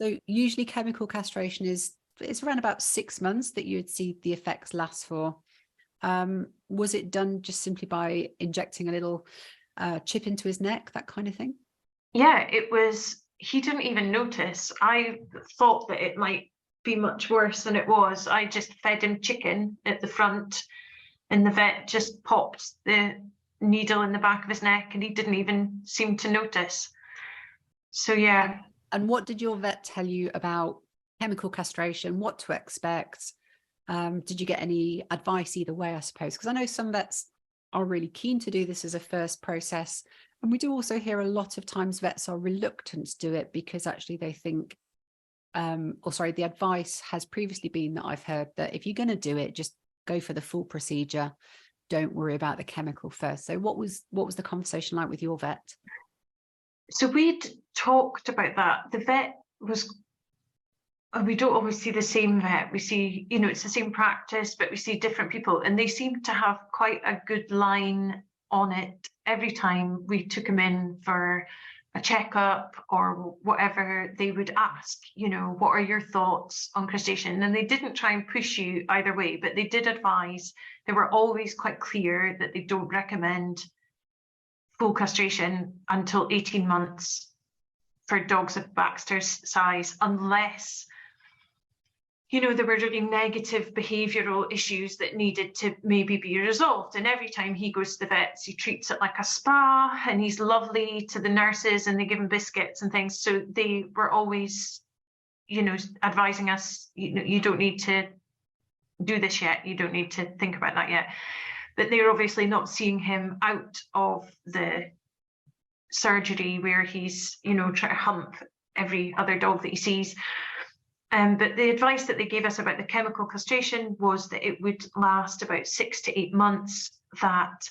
So usually chemical castration it's around about 6 months that you would see the effects last for. Was it done just simply by injecting a little chip into his neck, that kind of thing? Yeah, it was. He didn't even notice. I thought that it might be much worse than it was. I just fed him chicken at the front, and the vet just popped the needle in the back of his neck, and he didn't even seem to notice. So yeah. And what did your vet tell you about chemical castration, what to expect? Did you get any advice either way, I suppose? Because I know some vets are really keen to do this as a first process. And we do also hear a lot of times vets are reluctant to do it because actually they think, the advice has previously been that I've heard that if you're going to do it, just go for the full procedure. don't worry about the chemical first. So what was the conversation like with your vet? So we'd talked about that. The vet was, we don't always see the same vet. We see, it's the same practice, but we see different people, and they seem to have quite a good line on it. Every time we took him in for a checkup or whatever, they would ask, what are your thoughts on castration? And they didn't try and push you either way, but they did advise. They were always quite clear that they don't recommend full castration until 18 months for dogs of Baxter's size, unless there were really negative behavioural issues that needed to maybe be resolved. And every time he goes to the vets, he treats it like a spa, and he's lovely to the nurses, and they give him biscuits and things. So they were always, advising us, you don't need to do this yet. You don't need to think about that yet. But they're obviously not seeing him out of the surgery where he's, trying to hump every other dog that he sees. But the advice that they gave us about the chemical castration was that it would last about 6 to 8 months, that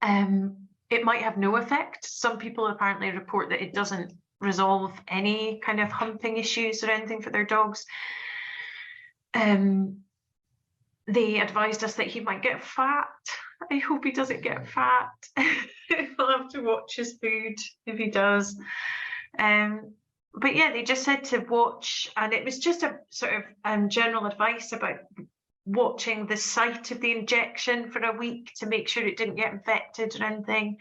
it might have no effect. Some people apparently report that it doesn't resolve any kind of humping issues or anything for their dogs. They advised us that he might get fat. I hope he doesn't get fat. We'll have to watch his food if he does. But yeah, they just said to watch, and it was just a sort of general advice about watching the site of the injection for a week to make sure it didn't get infected or anything.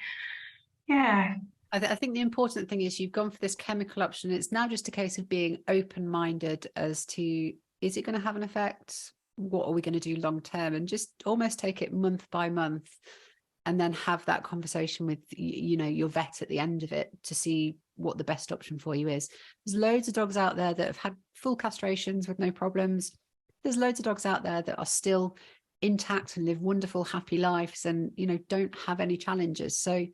Yeah. I think the important thing is you've gone for this chemical option. It's now just a case of being open-minded as to, is it going to have an effect? What are we going to do long term? And just almost take it month by month, and then have that conversation with, your vet at the end of it to see what the best option for you is. There's loads of dogs out there that have had full castrations with no problems. There's loads of dogs out there that are still intact and live wonderful, happy lives and, don't have any challenges. So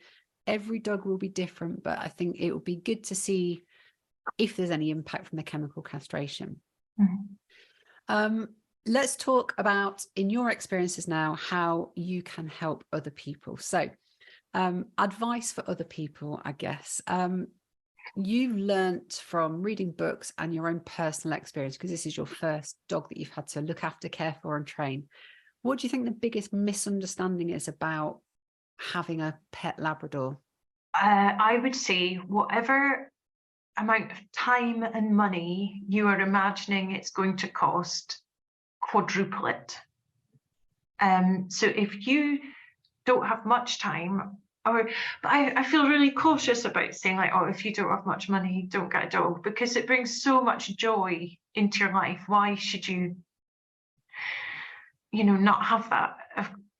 every dog will be different, but I think it would be good to see if there's any impact from the chemical castration. Mm-hmm. Let's talk about, in your experiences now, how you can help other people. So advice for other people, I guess. You've learnt from reading books and your own personal experience, because this is your first dog that you've had to look after, care for and train. What do you think the biggest misunderstanding is about having a pet Labrador? I would say whatever amount of time and money you are imagining it's going to cost, quadruple it. So if you don't have much time, but I feel really cautious about saying like, oh, if you don't have much money, don't get a dog, because it brings so much joy into your life. Why should you, not have that?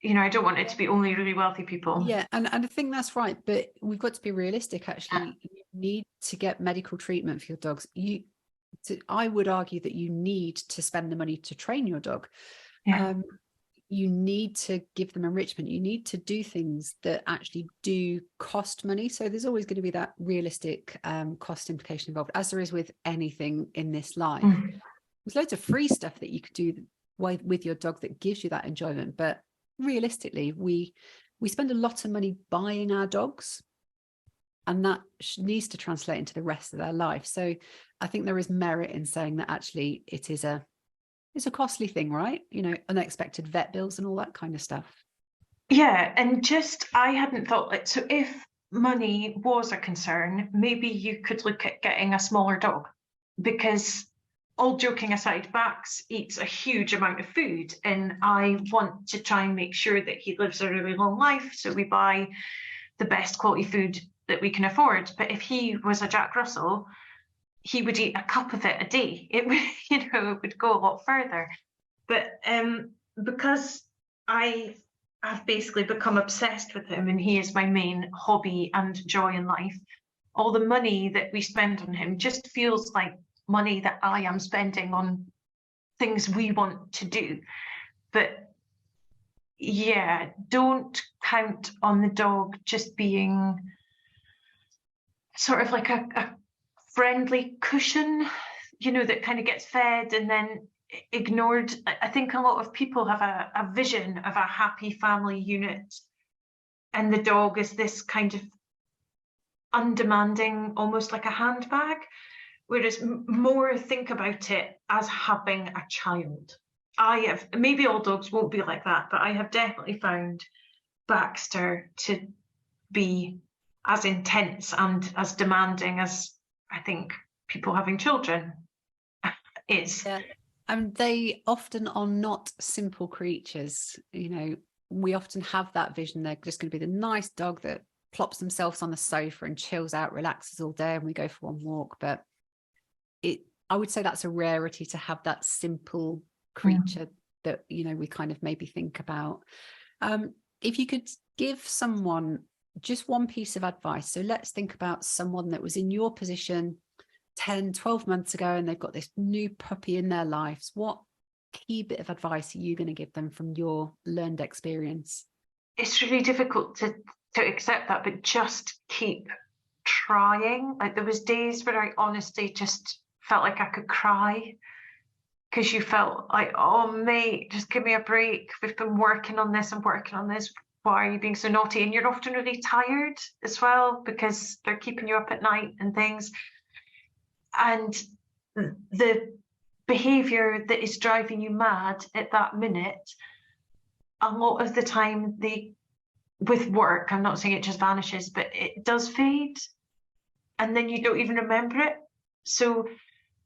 I don't want it to be only really wealthy people. Yeah, and I think that's right, but we've got to be realistic. Actually, you need to get medical treatment for your dogs. I would argue that you need to spend the money to train your dog. Yeah. You need to give them enrichment. You need to do things that actually do cost money. So there's always going to be that realistic cost implication involved, as there is with anything in this life. Mm. There's loads of free stuff that you could do with your dog that gives you that enjoyment. But realistically, we spend a lot of money buying our dogs, and that needs to translate into the rest of their life. So I think there is merit in saying that actually it's a costly thing, right? Unexpected vet bills and all that kind of stuff. Yeah, and I hadn't thought that. So if money was a concern, maybe you could look at getting a smaller dog, because all joking aside, Bax eats a huge amount of food, and I want to try and make sure that he lives a really long life. So we buy the best quality food that we can afford. But if he was a Jack Russell, he would eat a cup of it a day. It would, it would go a lot further. But because I have basically become obsessed with him, and he is my main hobby and joy in life, all the money that we spend on him just feels like money that I am spending on things we want to do. But yeah, don't count on the dog just being sort of like a friendly cushion, that kind of gets fed, and then ignored. I think a lot of people have a vision of a happy family unit, and the dog is this kind of undemanding, almost like a handbag, whereas more think about it as having a child. I have, maybe all dogs won't be like that, but I have definitely found Baxter to be as intense and as demanding as I think people having children is. Yeah. And they often are not simple creatures. You know, we often have that vision. They're just going to be the nice dog that plops themselves on the sofa and chills out, relaxes all day, and we go for one walk. But I would say that's a rarity to have that simple creature that, you know, we kind of maybe think about. If you could give someone just one piece of advice, so let's think about someone that was in your position 10, 12 months ago, and they've got this new puppy in their lives. What key bit of advice are you going to give them from your learned experience? It's really difficult to accept that, but just keep trying. Like, there was days where I honestly just felt like I could cry, because you felt like, oh mate, just give me a break. We've been working on this and working on this. Why are you being so naughty? And you're often really tired as well, because they're keeping you up at night and things. And the behavior that is driving you mad at that minute, a lot of the time with work, I'm not saying it just vanishes, but it does fade, and then you don't even remember it. So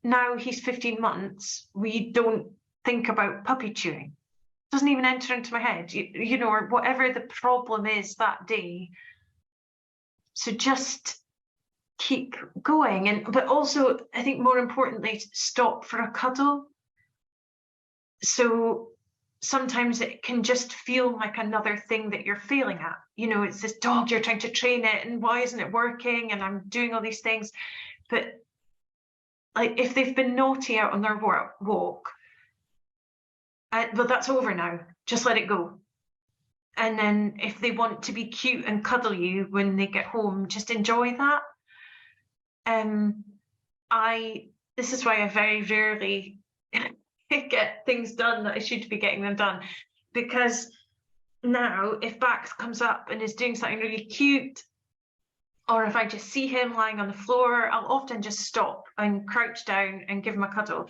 now he's 15 months, we don't think about puppy chewing. It doesn't even enter into my head, you know, or whatever the problem is that day. So just keep going. But also, I think more importantly, stop for a cuddle. So sometimes it can just feel like another thing that you're failing at. You know, it's this dog, you're trying to train it, and why isn't it working? And I'm doing all these things. But like, if they've been naughty out on their walk, well, that's over now. Just let it go. And then if they want to be cute and cuddle you when they get home, just enjoy that. This is why I very rarely get things done that I should be getting them done, because now if Bax comes up and is doing something really cute, or if I just see him lying on the floor, I'll often just stop and crouch down and give him a cuddle.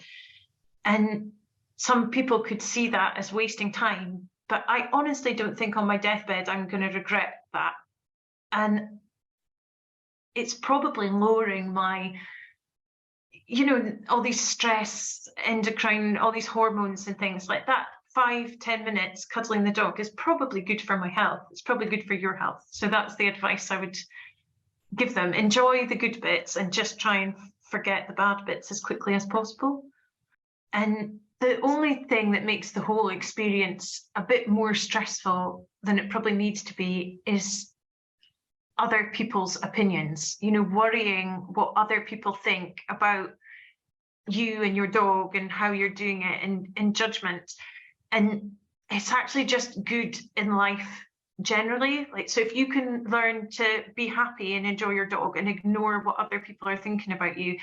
And some people could see that as wasting time, but I honestly don't think on my deathbed I'm going to regret that. And it's probably lowering my, you know, all these stress, endocrine, all these hormones and things like that. 5-10 minutes cuddling the dog is probably good for my health. It's probably good for your health. So that's the advice I would give them. Enjoy the good bits and just try and forget the bad bits as quickly as possible. And the only thing that makes the whole experience a bit more stressful than it probably needs to be is other people's opinions, you know, worrying what other people think about you and your dog and how you're doing it, and in judgment. And it's actually just good in life generally. Like, so if you can learn to be happy and enjoy your dog and ignore what other people are thinking about you,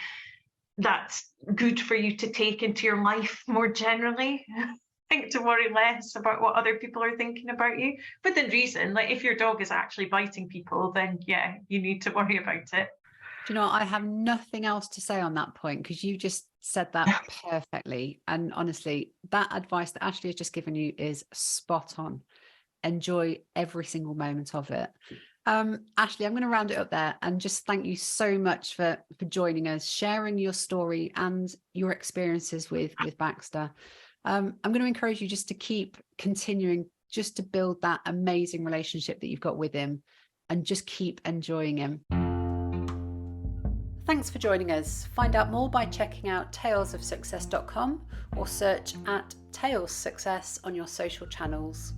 that's good for you to take into your life more generally. Think to worry less about what other people are thinking about you, within reason. Like, if your dog is actually biting people, then yeah, you need to worry about it. Do you know, I have nothing else to say on that point, because you just said that perfectly. And honestly, that advice that Ashleigh has just given you is spot on. Enjoy every single moment of it. Ashleigh, I'm going to round it up there and just thank you so much for joining us, sharing your story and your experiences with Baxter. I'm going to encourage you just to keep continuing, just to build that amazing relationship that you've got with him, and just keep enjoying him. Thanks for joining us. Find out more by checking out talesofsuccess.com or search at Tales Success on your social channels.